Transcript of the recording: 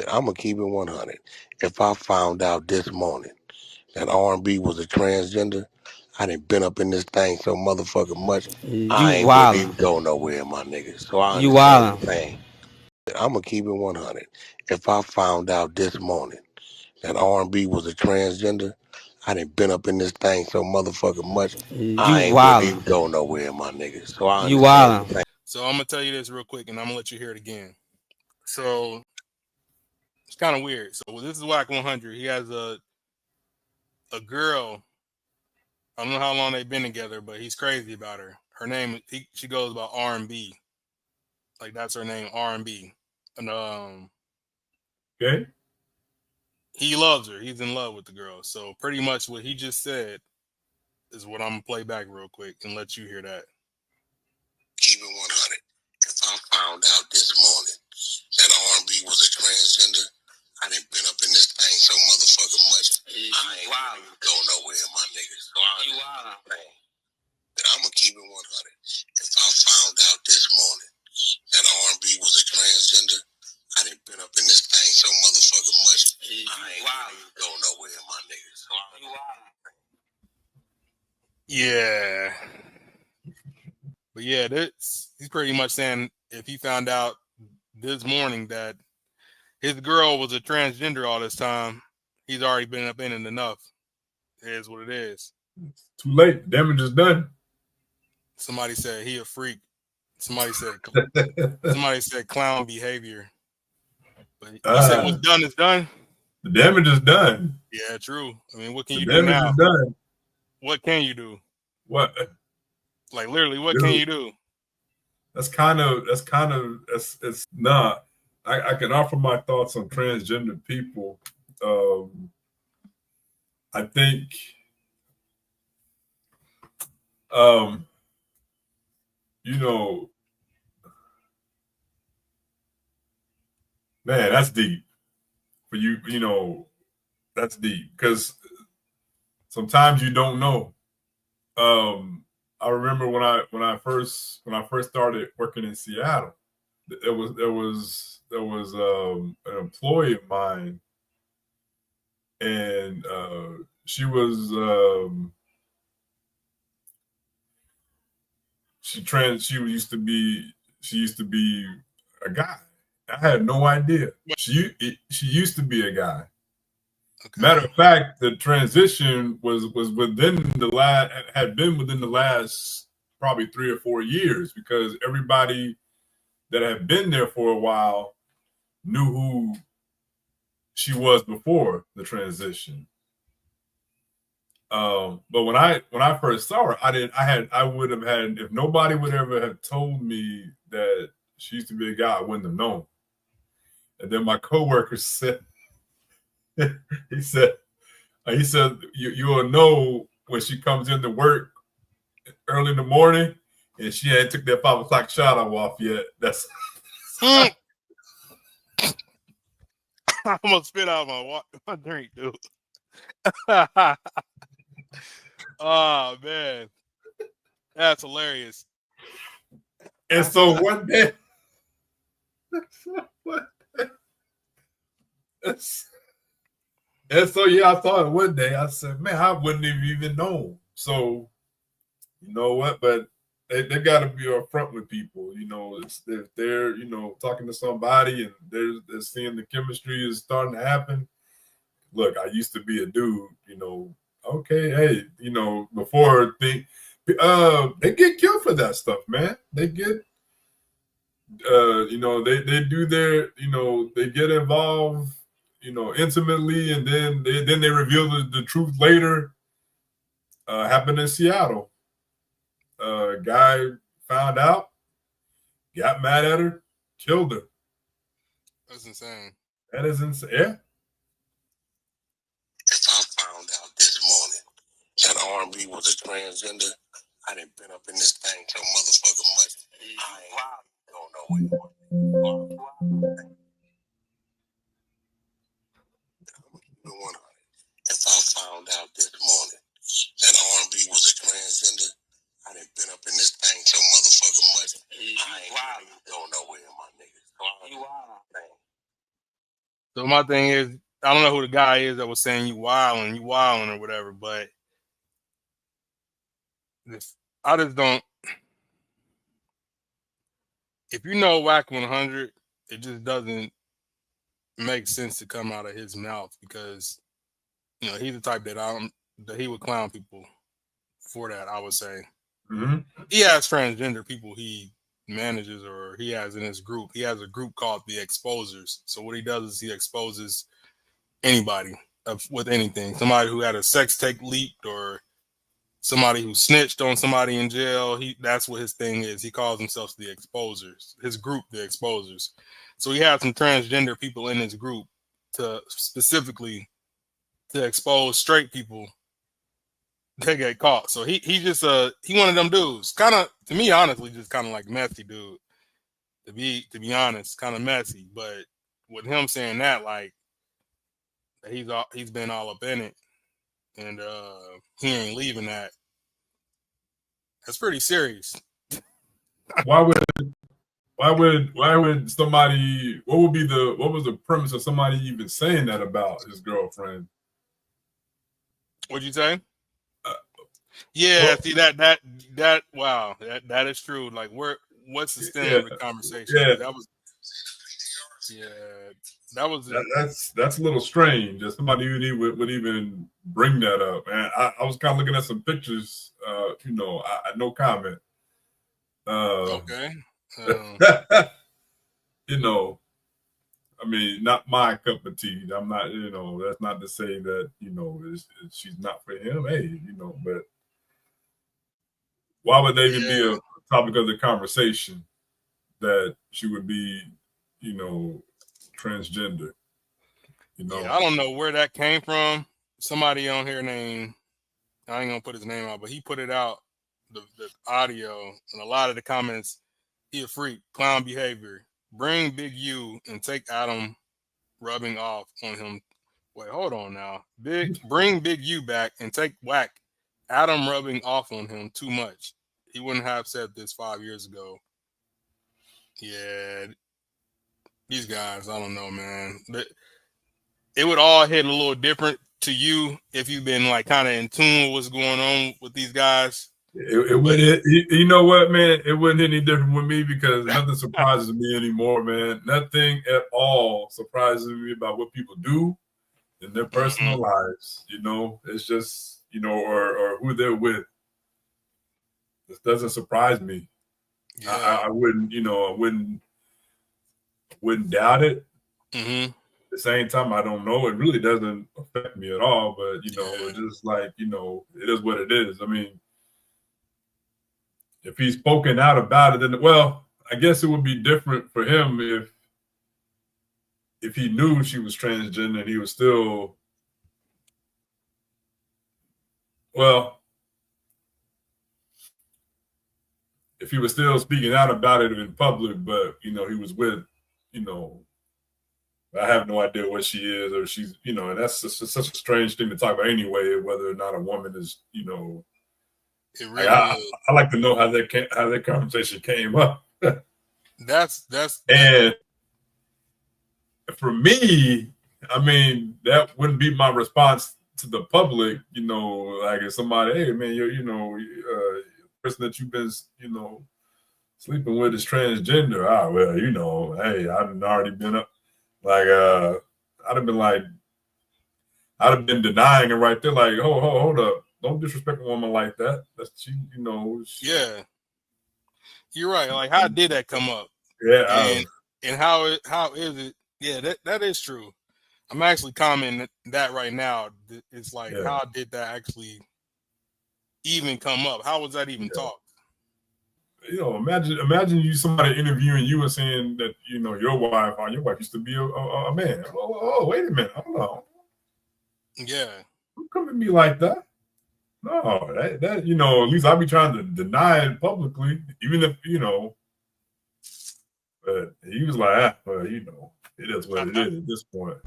I'ma keep it 100. If I found out this morning that R&B was a transgender, I done been up in this thing so motherfucking much, You I ain't wouldn't wildin'. even go nowhere, my nigga. So I You understand wildin'. the pain. I'ma keep it 100. If I found out this morning that R&B was a transgender, I done been up in this thing so motherfucking much, You I ain't wouldn't wildin'. even go nowhere, my nigga. So I You understand the wildin'. pain. So I'm gonna tell you this real quick, and I'm gonna let you hear it again. So it's kind of weird. So this is WACK100. He has a girl. I don't know how long they've been together, but he's crazy about her. Her name, she goes by R&B. Like that's her name, R&B. And Okay. he loves her. He's in love with the girl. So pretty much what he just said is what I'm gonna play back real quick and let you hear that. Keep it 100. If I found out this morning that R&B was a transgender, I done been up in this thing so motherfucking much, I ain't wouldn't even go nowhere, my nigga. So I'ma keep it 100. If I found out this morning that R&B was a transgender, I done been up in this thing so motherfucking much, I ain't wouldn't even go nowhere, my nigga. So Yeah. But yeah, he's pretty much saying if he found out this morning that his girl was a transgender all this time, he's already been up in it enough. It is what it is. It's too late. The damage is done. Somebody said he a freak. Somebody said clown behavior. But you said what's done is done. The damage is done. Yeah, true. I mean, what can The you do damage now? is done. What can you do? What? Like literally, what can you do? It's nah. I can offer my thoughts on transgender people. I think you know, man, that's deep. For you, that's deep because sometimes you don't know. I remember when I first started working in Seattle, there was an employee of mine, and she was she used to be a guy. I had no idea. She used to be a guy. Okay. Matter of fact, the transition was within had been within the last probably 3 or 4 years because everybody that had been there for a while knew who she was before the transition. But when I first saw her, I would have had, if nobody would ever have told me that she used to be a guy, I wouldn't have known. And then my coworker said, he said you will know when she comes into work early in the morning and she ain't took that 5 o'clock shadow off yet. That's I'm gonna spit out my drink, dude. Oh man, that's hilarious. and so one day, and so yeah, I saw it one day. I said, man, I wouldn't have even known. So you know what? But they got to be upfront with people. If they're talking to somebody and they're seeing the chemistry is starting to happen. Look, I used to be a dude. Okay, hey, before they get killed for that stuff, man. They get they do their they get involved intimately, and then they reveal the truth later. Happened in Seattle. Guy found out, got mad at her, killed her. That's insane. That is insane. Yeah. if I found out this morning that R&B was a transgender, I done been up in this thing so motherfucking much, I ain't go nowhere. If I found out this morning that R&B was a transgender, I done been up in this thing so motherfucking much, I ain't go nowhere, my nigga. So So my thing is, I don't know who the guy is that was saying you wilding or whatever, but I just don't. If you know WACK100, it just doesn't make sense to come out of his mouth because he's the type that he would clown people for that. I would say he has transgender people he manages or he has in his group. He has a group called the Exposers. So what he does is he exposes anybody with anything. Somebody who had a sex tape leaked or somebody who snitched on somebody in jail. That's what his thing is. He calls himself the Exposers. His group, the Exposers. So he has some transgender people in his group to specifically to expose straight people. They get caught. So he just he one of them dudes. Kind of, to me, honestly, just kind of like messy dude. To be honest, kind of messy. But with him saying that, like he's been all up in it, and he ain't leaving that. That's pretty serious. Why would somebody? What was the premise of somebody even saying that about his girlfriend? What'd you say? Yeah, see that wow, that is true. Like, what's the stem of the conversation? Yeah, that's a little strange that somebody would even bring that up. And I was kind of looking at some pictures. I no comment. Okay. I mean, not my cup of tea. I'm not, that's not to say that, she's not for him. Hey, but why would they even be a topic of the conversation that she would be, transgender? Yeah, I don't know where that came from. Somebody on here named, I ain't gonna put his name out, but he put it out, the audio, and a lot of the comments, he a freak, clown behavior. Bring Big U and take Adam rubbing off on him. Wait, hold on now. Bring Big U back and take Wack. Adam rubbing off on him too much. He wouldn't have said this 5 years ago. Yeah, these guys, I don't know, man. But it would all hit a little different to you if you've been like kind of in tune with what's going on with these guys. It wouldn't. You know what, man? It wouldn't hit any different with me because nothing surprises me anymore, man. Nothing at all surprises me about what people do in their personal lives. It's just or who they're with. This doesn't surprise me. Yeah. I wouldn't, wouldn't doubt it. At the same time, I don't know. It really doesn't affect me at all. But it's just like it is what it is. I mean. If he's spoken out about it, then I guess it would be different for him if he knew she was transgender and he was still if he was still speaking out about it in public, but he was with, I have no idea what she is or she's, and that's such a strange thing to talk about anyway, whether or not a woman is, It really I like to know how that conversation came up. That's and for me, I mean, that wouldn't be my response to the public. Like if somebody, hey man, you're person that you've been sleeping with is transgender. Hey, I've already been up. Like I'd have been denying it right there. Like, hold up. Don't disrespect a woman like that. That's Yeah, you're right. Like, how did that come up? Yeah, and how is it? Yeah, that is true. I'm actually commenting that right now. It's like, how did that actually even come up? How was that even talked? Imagine somebody interviewing you and saying that your wife used to be a man. Oh, wait a minute, hold on. Yeah, don't come at me like that. No, that at least I'll be trying to deny it publicly, even if But he was like, it is what it is at this point.